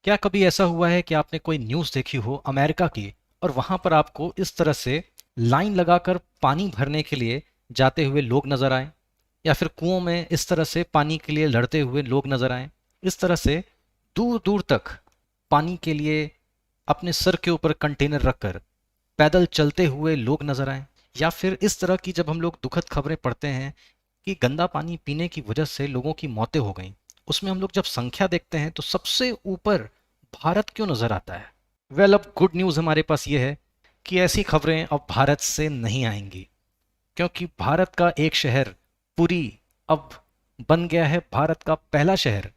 क्या कभी ऐसा हुआ है कि आपने कोई न्यूज़ देखी हो अमेरिका की और वहां पर आपको इस तरह से लाइन लगाकर पानी भरने के लिए जाते हुए लोग नजर आए, या फिर कुओं में इस तरह से पानी के लिए लड़ते हुए लोग नजर आए, इस तरह से दूर दूर तक पानी के लिए अपने सर के ऊपर कंटेनर रखकर पैदल चलते हुए लोग नजर आए, या फिर इस तरह की जब हम लोग दुखद खबरें पढ़ते हैं कि गंदा पानी पीने की वजह से लोगों की मौतें हो गई, उसमें हम लोग जब संख्या देखते हैं तो सबसे ऊपर भारत क्यों नजर आता है? अब गुड न्यूज़ हमारे पास ये है कि ऐसी खबरें अब भारत से नहीं आएंगी, क्योंकि भारत का एक शहर पुरी अब बन गया है भारत का पहला शहर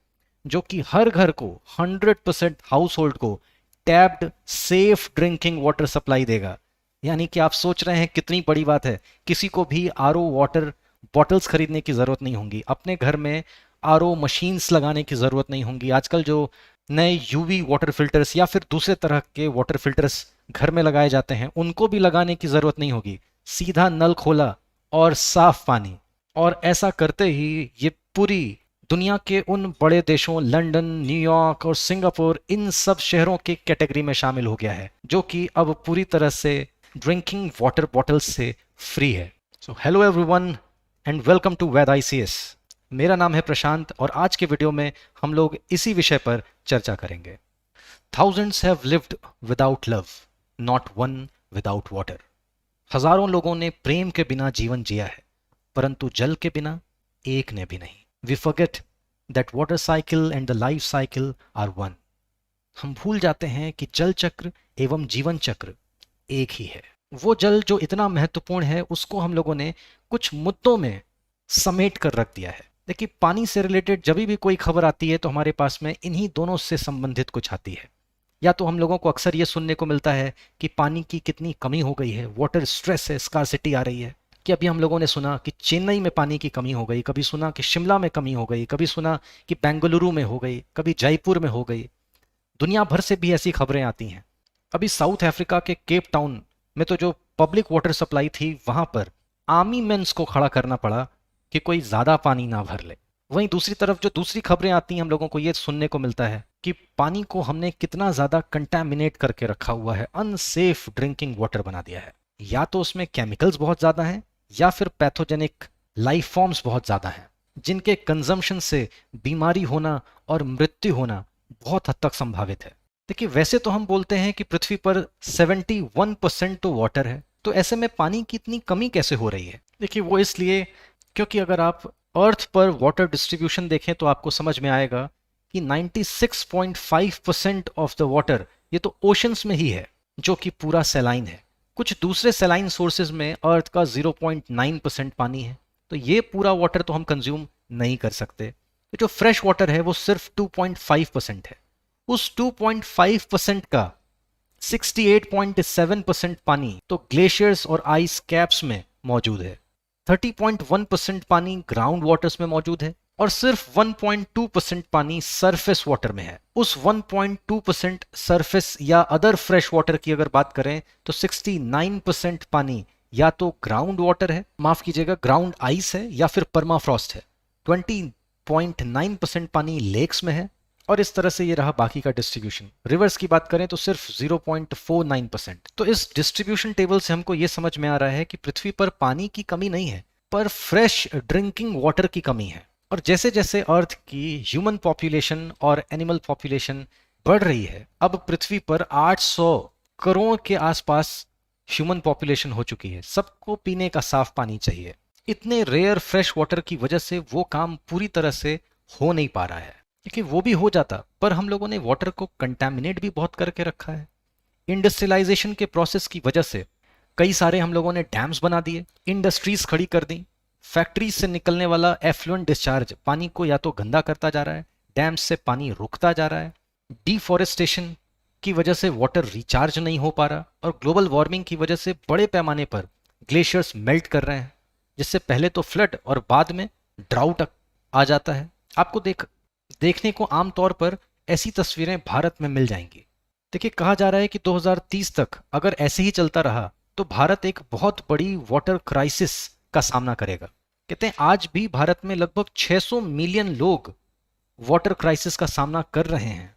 जो कि हर घर को 100% हाउस होल्ड को tapped safe drinking water supply देगा। यानी कि आप सोच रहे हैं कितनी बड़ी बात है, किसी को भी आरओ वाटर बॉटल्स खरीदने की ज़रूरत नहीं होंगी, अपने घर में आरओ मशीन्स लगाने की ज़रूरत नहीं होंगी। आजकल जो नए यूवी वाटर फिल्टर्स या फिर दूसरे तरह के वाटर फिल्टर्स घर में लगाए जाते हैं उनको भी लगाने की ज़रूरत नहीं होगी, सीधा नल खोला और साफ पानी। और ऐसा करते ही ये पूरी दुनिया के उन बड़े देशों लंदन, न्यूयॉर्क और सिंगापुर, इन सब शहरों के कैटेगरी में शामिल हो गया है, जो कि अब पूरी तरह से ड्रिंकिंग वाटर बॉटल्स से फ्री है। So hello everyone and welcome to Vaid ICS. मेरा नाम है प्रशांत और आज के वीडियो में हम लोग इसी विषय पर चर्चा करेंगे। Thousands have lived without love, not one without water. हजारों लोगों ने प्रेम के बिना जीवन जिया है, परंतु जल के बिना एक ने भी नहीं। We forget that water cycle and the life cycle are one. हम भूल जाते हैं कि जल चक्र एवं जीवन चक्र एक ही है। वो जल जो इतना महत्वपूर्ण है उसको हम लोगों ने कुछ मुद्दों में समेट कर रख दिया है। देखिए, पानी से रिलेटेड जब भी कोई खबर आती है तो हमारे पास में इन्हीं दोनों से संबंधित कुछ आती है। या तो हम लोगों को अक्सर ये सुनने को मिलता है कि पानी की कितनी कमी हो गई है, वाटर स्ट्रेस है, स्कार्सिटी आ रही है। कि अभी हम लोगों ने सुना कि चेन्नई में पानी की कमी हो गई, कभी सुना कि शिमला में कमी हो गई, कभी सुना कि बेंगलुरु में हो गई, कभी जयपुर में हो गई। दुनिया भर से भी ऐसी खबरें आती हैं। अभी साउथ अफ्रीका के केप टाउन में तो जो पब्लिक वाटर सप्लाई थी वहां पर आर्मी मेंस को खड़ा करना पड़ा कि कोई ज्यादा पानी ना भर ले। वहीं दूसरी तरफ जो दूसरी खबरें आती हैं हम लोगों को ये सुनने को मिलता है कि पानी को हमने कितना ज्यादा कंटेमिनेट करके रखा हुआ है, अनसेफ ड्रिंकिंग वाटर बना दिया है। या तो उसमें केमिकल्स बहुत ज्यादा हैं या फिर पैथोजेनिक लाइफ फॉर्म्स बहुत ज्यादा हैं, जिनके कंजम्पशन से बीमारी होना और मृत्यु होना बहुत हद तक संभावित है। देखिए, वैसे तो हम बोलते हैं कि पृथ्वी पर 71% तो वाटर है, तो ऐसे में पानी की इतनी कमी कैसे हो रही है? देखिए, वो इसलिए क्योंकि अगर आप अर्थ पर वाटर डिस्ट्रीब्यूशन देखें तो आपको समझ में आएगा कि 96.5% ऑफ द वाटर ये तो ओशंस में ही है, जो कि पूरा सैलाइन है। कुछ दूसरे सैलाइन सोर्सेज में अर्थ का 0.9% पानी है, तो ये पूरा वाटर तो हम कंज्यूम नहीं कर सकते। तो जो फ्रेश वाटर है वो सिर्फ 2.5% है। उस 2.5% का 68.7% पानी तो ग्लेशियर्स और आइस कैप्स में मौजूद है, 30.1% पानी ग्राउंड वाटर्स में मौजूद है और सिर्फ 1.2% पानी सरफेस वाटर में है। उस 1.2% सरफेस या अदर फ्रेश वाटर की अगर बात करें तो 69% पानी या तो ग्राउंड वाटर है, माफ कीजिएगा ग्राउंड आइस है, या फिर परमाफ्रॉस्ट है। 20.9% पानी लेक्स में है और इस तरह से ये रहा बाकी का डिस्ट्रीब्यूशन। रिवर्स की बात करें तो सिर्फ 0.49%। तो इस डिस्ट्रीब्यूशन टेबल से हमको ये समझ में आ रहा है कि पृथ्वी पर पानी की कमी नहीं है, पर फ्रेश ड्रिंकिंग वाटर की कमी है। और जैसे जैसे अर्थ की ह्यूमन पॉपुलेशन और एनिमल पॉपुलेशन बढ़ रही है, अब पृथ्वी पर 800 करोड़ के आसपास ह्यूमन पॉपुलेशन हो चुकी है। सबको पीने का साफ पानी चाहिए। इतने रेयर फ्रेश वाटर की वजह से वो काम पूरी तरह से हो नहीं पा रहा है। देखिए, वो भी हो जाता, पर हम लोगों ने वाटर को कंटेमिनेट भी बहुत करके रखा है। इंडस्ट्रियलाइजेशन के प्रोसेस की वजह से कई सारे हम लोगों ने डैम्स बना दिए, इंडस्ट्रीज खड़ी कर दी। फैक्ट्रीज से निकलने वाला एफ्लुएंट डिस्चार्ज पानी को या तो गंदा करता जा रहा है, डैम्स से पानी रुकता जा रहा है। डिफॉरेस्टेशन की वजह से वाटर रिचार्ज नहीं हो पा रहा और ग्लोबल वार्मिंग की वजह से बड़े पैमाने पर ग्लेशियर्स मेल्ट कर रहे हैं, जिससे पहले तो फ्लड और बाद में ड्राउट आ जाता है। आपको देखने को आमतौर पर ऐसी तस्वीरें भारत में मिल जाएंगी। देखिए, कहा जा रहा है कि 2030 तक अगर ऐसे ही चलता रहा तो भारत एक बहुत बड़ी वाटर क्राइसिस का सामना करेगा। कहते हैं आज भी भारत में लगभग 600 मिलियन लोग वाटर क्राइसिस का सामना कर रहे हैं।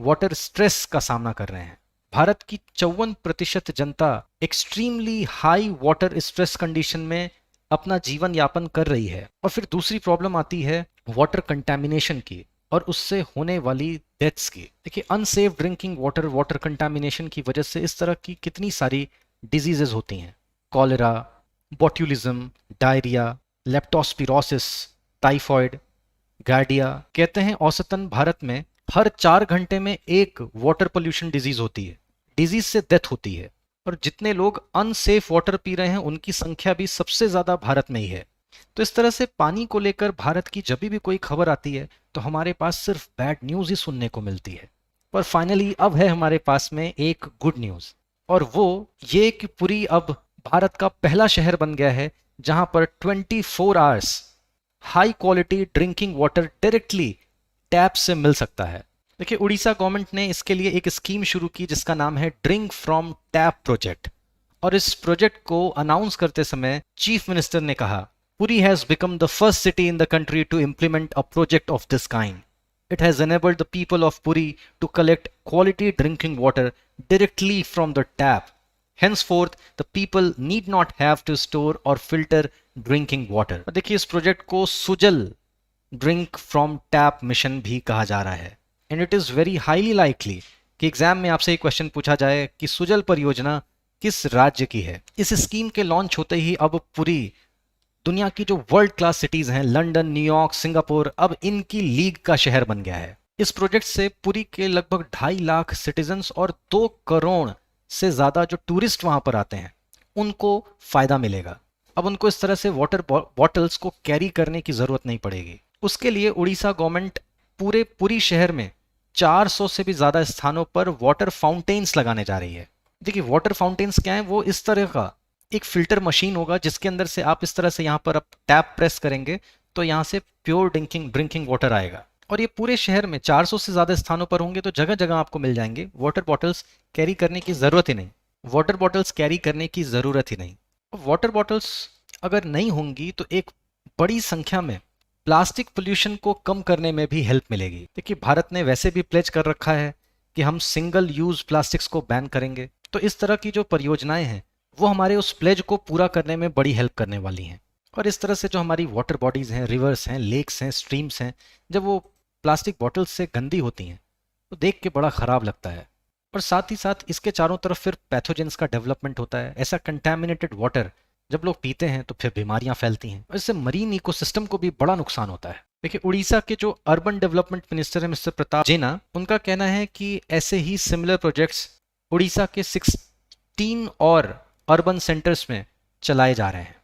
वाटर स्ट्रेस का सामना कर रहे हैं। भारत की 54% जनता extremely high water stress condition में अपना जीवन यापन कर रही है। और फिर दूसरी प्रॉब्लम आती है वाटर कंटेमिनेशन की और उससे होने वाली डेथ्स की। देखिए, unsafe drinking water, water contamination की वजह से इस तरह की कितनी सारी डिजीजेज होती हैं। Cholera, botulism, diarrhoea, leptospirosis, typhoid, giardia. कहते हैं औसतन भारत में हर 4 घंटे में एक वाटर पोल्यूशन डिजीज होती है, डिजीज से डेथ होती है। और जितने लोग अनसेफ वाटर पी रहे हैं उनकी संख्या भी सबसे ज्यादा भारत में ही है। तो इस तरह से पानी को लेकर भारत की जब भी कोई खबर आती है तो हमारे पास सिर्फ बैड न्यूज ही सुनने को मिलती है। पर फाइनली अब है हमारे पास में एक गुड न्यूज, और वो ये कि पुरी अब भारत का पहला शहर बन गया है जहां पर 24 hours high quality drinking water directly tap से मिल सकता है। देखिए, उड़ीसा गवर्नमेंट ने इसके लिए एक स्कीम शुरू की जिसका नाम है ड्रिंक फ्रॉम टैप प्रोजेक्ट। और इस प्रोजेक्ट को अनाउंस करते समय चीफ मिनिस्टर ने कहा, Puri has become the first city in the country to implement a project of this kind. It has enabled the people of Puri to collect quality drinking water directly from the tap. Henceforth, the people need not have to store or filter drinking water. देखिए, इस project को Sujal drink from tap mission भी कहा जा रहा है। And it is very highly likely कि exam में आपसे एक क्वेश्चन पूछा जाए कि सुजल परियोजना किस राज्य की है। इस स्कीम के लॉन्च होते ही अब पूरी दुनिया की जो वर्ल्ड क्लास सिटीज हैं, लंदन, न्यूयॉर्क, सिंगापुर, अब इनकी लीग का शहर बन गया है। इस प्रोजेक्ट से पुरी के लगभग 2.5 लाख सिटीजन्स और 2 करोड़ से ज्यादा जो टूरिस्ट वहां पर आते हैं उनको फायदा मिलेगा। अब उनको इस तरह से वाटर बॉटल्स को कैरी करने की जरूरत नहीं पड़ेगी। उसके लिए उड़ीसा गवर्नमेंट पूरे पुरी शहर में 400 से भी ज्यादा स्थानों पर वाटर फाउंटेन्स लगाने जा रही है। देखिए, वाटर फाउंटेन्स क्या है, वो इस तरह का एक फिल्टर मशीन होगा जिसके अंदर से आप इस तरह से यहाँ पर आप टैप प्रेस करेंगे तो यहाँ से प्योर ड्रिंकिंग वाटर आएगा। और ये पूरे शहर में 400 से ज्यादा स्थानों पर होंगे तो जगह जगह आपको मिल जाएंगे। वाटर बॉटल्स कैरी करने की जरूरत ही नहीं, वाटर बॉटल्स कैरी करने की जरूरत ही नहीं। वाटर बॉटल्स अगर नहीं होंगी तो एक बड़ी संख्या में प्लास्टिक पोल्यूशन को कम करने में भी हेल्प मिलेगी। देखिए, भारत ने वैसे भी प्लेज कर रखा है कि हम सिंगल यूज प्लास्टिक्स को बैन करेंगे, तो इस तरह की जो परियोजनाएं हैं वो हमारे उस प्लेज को पूरा करने में बड़ी हेल्प करने वाली हैं। और इस तरह से जो हमारी वाटर बॉडीज हैं, रिवर्स हैं, लेक्स हैं, स्ट्रीम्स हैं, जब वो प्लास्टिक बॉटल्स से गंदी होती हैं तो देख के बड़ा ख़राब लगता है। और साथ ही साथ इसके चारों तरफ फिर पैथोजेंस का डेवलपमेंट होता है। ऐसा कंटेमिनेटेड वाटर जब लोग पीते हैं तो फिर बीमारियां फैलती हैं और इससे मरीन इकोसिस्टम को भी बड़ा नुकसान होता है। देखिए, उड़ीसा के जो अर्बन डेवलपमेंट मिनिस्टर है मिस्टर प्रताप जेना, उनका कहना है कि ऐसे ही सिमिलर प्रोजेक्ट्स उड़ीसा के 16 और अर्बन सेंटर्स में चलाए जा रहे हैं।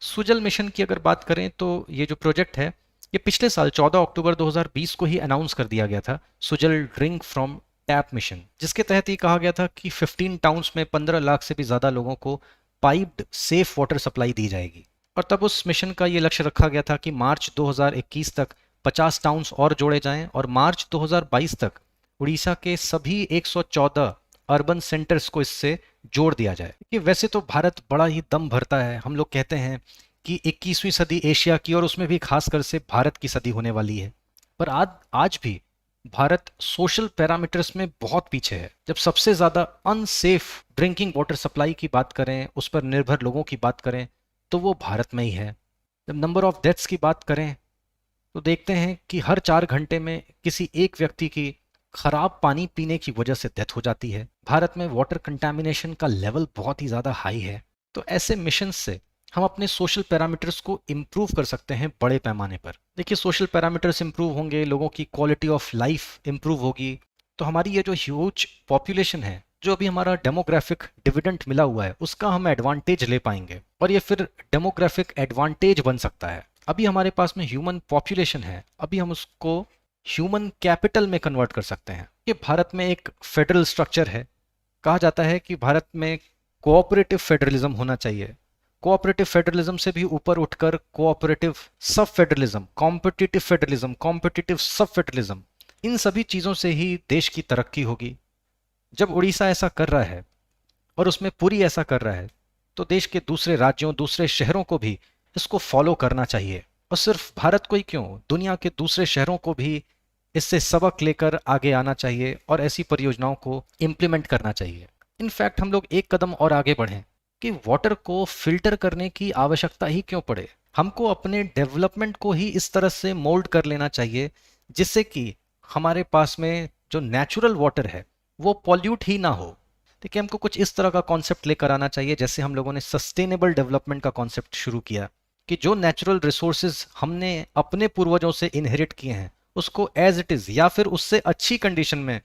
सुजल मिशन की अगर बात करें तो ये जो प्रोजेक्ट है ये पिछले साल 14 अक्टूबर 2020 को ही अनाउंस कर दिया गया था, Sujal drink from tap mission, जिसके तहत ये कहा गया था कि 15 टाउन्स में 15 लाख से भी ज़्यादा लोगों को पाइप्ड सेफ वाटर सप्लाई दी जाएगी। और तब उस मिशन का ये लक्ष्य रखा गया था कि मार्च 2021 तक 50 टाउन्स और जोड़े जाएं और मार्च 2022 तक उड़ीसा के सभी 114 अर्बन सेंटर्स को इससे जोड़ दिया जाए। कि वैसे तो भारत बड़ा ही दम भरता है, हम लोग कहते हैं कि 21वीं सदी एशिया की और उसमें भी खासकर से भारत की सदी होने वाली है, पर आज भी भारत सोशल पैरामीटर्स में बहुत पीछे है। जब सबसे ज़्यादा अनसेफ ड्रिंकिंग वाटर सप्लाई की बात करें, उस पर निर्भर लोगों की बात करें तो वो भारत में ही है। जब नंबर ऑफ डेथ्स की बात करें तो देखते हैं कि हर 4 घंटे में किसी एक व्यक्ति की खराब पानी पीने की वजह से डेथ हो जाती है। भारत में वाटर कंटामिनेशन का लेवल बहुत ही ज़्यादा हाई है। तो ऐसे मिशन से हम अपने सोशल पैरामीटर्स को इम्प्रूव कर सकते हैं बड़े पैमाने पर। देखिए, सोशल पैरामीटर्स इम्प्रूव होंगे, लोगों की क्वालिटी ऑफ लाइफ इम्प्रूव होगी, तो हमारी ये जो ह्यूज पॉपुलेशन है, जो अभी हमारा डेमोग्राफिक डिविडेंड मिला हुआ है, उसका हम एडवांटेज ले पाएंगे और ये फिर डेमोग्राफिक एडवांटेज बन सकता है। अभी हमारे पास में ह्यूमन पॉपुलेशन है, अभी हम उसको ह्यूमन कैपिटल में कन्वर्ट कर सकते हैं। ये भारत में एक फेडरल स्ट्रक्चर है, कहा जाता है कि भारत में कोऑपरेटिव फेडरलिज्म होना चाहिए। कोऑपरेटिव फेडरलिज्म से भी ऊपर उठकर कोऑपरेटिव सब फेडरलिज्म, कॉम्पिटिटिव फेडरलिज्म, कॉम्पिटिटिव सब फेडरलिज्म, इन सभी चीज़ों से ही देश की तरक्की होगी। जब उड़ीसा ऐसा कर रहा है और उसमें पूरी ऐसा कर रहा है तो देश के दूसरे राज्यों, दूसरे शहरों को भी इसको फॉलो करना चाहिए। और सिर्फ भारत को ही क्यों, दुनिया के दूसरे शहरों को भी इससे सबक लेकर आगे आना चाहिए और ऐसी परियोजनाओं को इम्प्लीमेंट करना चाहिए। इनफैक्ट हम लोग एक कदम और आगे बढ़ें कि वाटर को फिल्टर करने की आवश्यकता ही क्यों पड़े। हमको अपने डेवलपमेंट को ही इस तरह से मोल्ड कर लेना चाहिए जिससे कि हमारे पास में जो नेचुरल वाटर है वो पॉल्यूट ही ना हो। देखिए, हमको कुछ इस तरह का कॉन्सेप्ट लेकर आना चाहिए जैसे हम लोगों ने सस्टेनेबल डेवलपमेंट का कॉन्सेप्ट शुरू किया कि जो नेचुरल रिसोर्सेज हमने अपने पूर्वजों से इनहेरिट किए हैं उसको एज इट इज या फिर उससे अच्छी कंडीशन में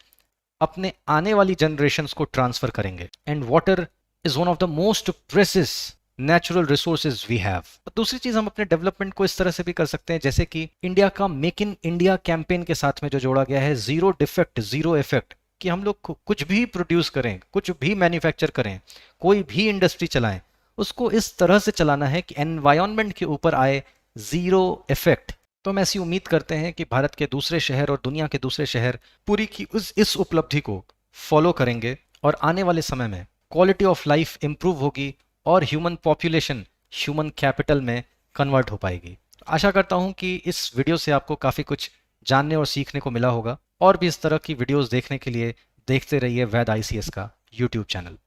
अपने आने वाली जनरेशन्स को ट्रांसफर करेंगे। And water is one of the most precious natural resources we have. दूसरी चीज, हम अपने डेवलपमेंट को इस तरह से भी कर सकते हैं जैसे कि इंडिया का मेक इन इंडिया कैंपेन के साथ में जो जोड़ा गया है जीरो डिफेक्ट जीरो इफेक्ट, कि हम लोग कुछ भी प्रोड्यूस करें, कुछ भी मैन्युफैक्चर करें, कोई भी इंडस्ट्री चलाएं, उसको इस तरह से चलाना है कि एनवायरनमेंट के ऊपर आए जीरो इफेक्ट। तो हम ऐसी उम्मीद करते हैं कि भारत के दूसरे शहर और दुनिया के दूसरे शहर पूरी की इस उपलब्धि को फॉलो करेंगे और आने वाले समय में क्वालिटी ऑफ लाइफ इंप्रूव होगी और ह्यूमन पॉपुलेशन ह्यूमन कैपिटल में कन्वर्ट हो पाएगी। आशा करता हूं कि इस वीडियो से आपको काफ़ी कुछ जानने और सीखने को मिला होगा। और भी इस तरह की वीडियोस देखने के लिए देखते रहिए वैद आईसीएस का यूट्यूब चैनल।